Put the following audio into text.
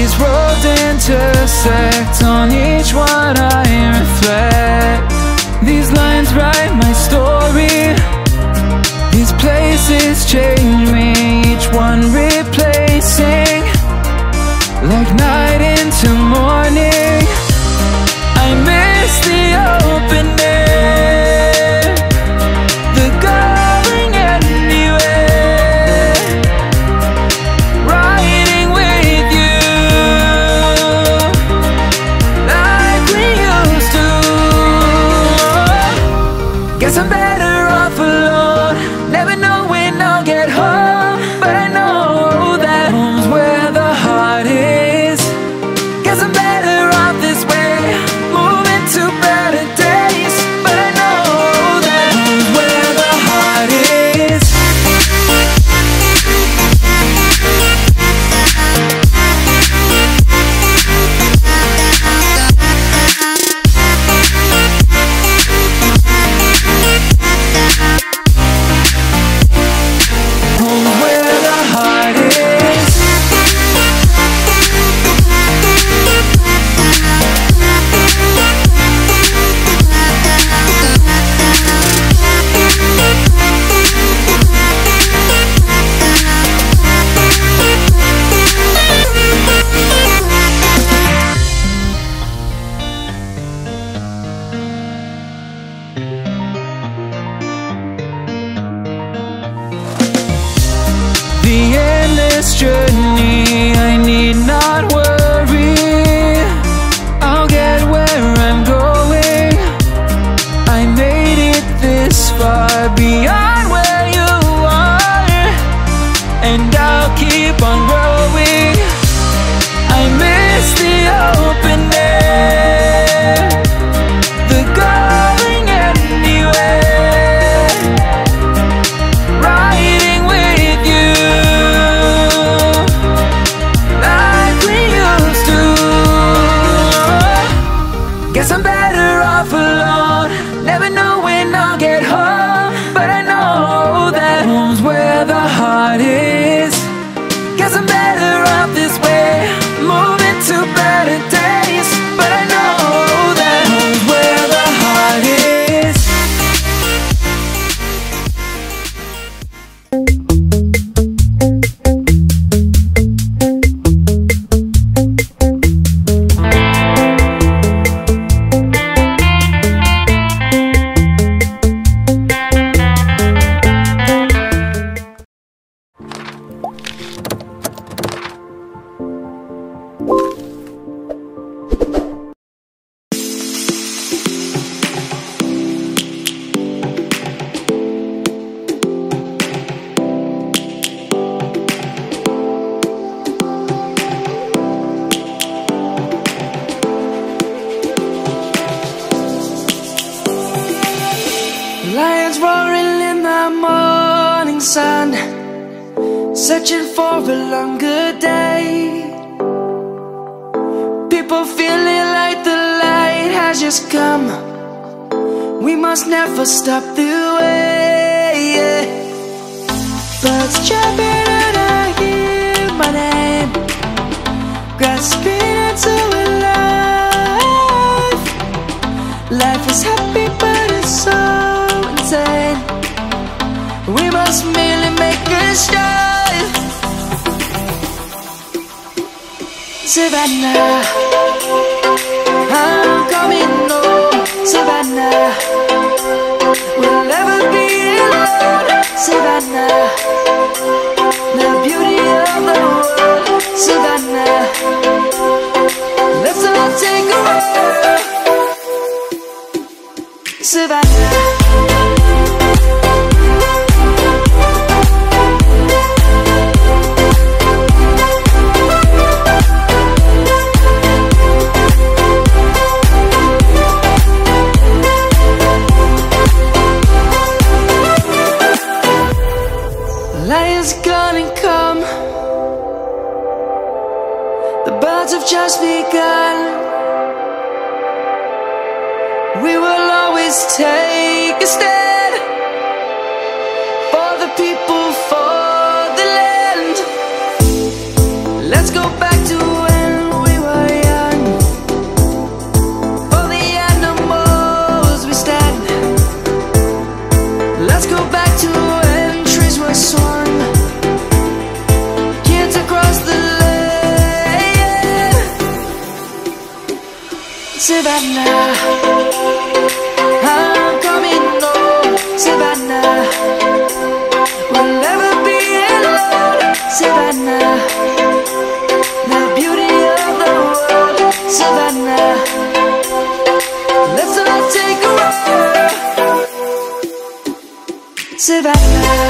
These roads intersect, on each one I reflect. These lines write my story. These places change me, each one replacing, like night into morning. I miss the open air, the going anywhere, riding with you like we used to. Guess I'm better off alone, never know when I'll get home, but I know that home's where the heart is. Guess I'm better off this way, moving to better days, but I know that home's where the heart is. Home's where the heart is. The endless journey, I need not worry, I'll get where I'm going. I made it this far, beyond where you are, and I'll keep on growing. I miss the open air, the going anywhere, riding with you like we used to. Guess I'm better off alone, never know when I'll get home, but I know that home's where the heart is. Guess I'm better off this way, moving to better days, but I know that home's where the heart is. Lions roaring in the morning sun, searching for a longer day. People feeling like the light has just come. We must never stop the way. Birds chirping and I hear my name, grasping into a life. Life is happy but it's so insane. We must merely make a start. Savannah, I'm coming home. Savannah, we'll never be alone. Savannah, the beauty of the world. Savannah, let's all take a walk. Savannah. Lion's gonna come. The birds have just begun. We will always take a stand for the people, for the land. Let's go back to when Savannah.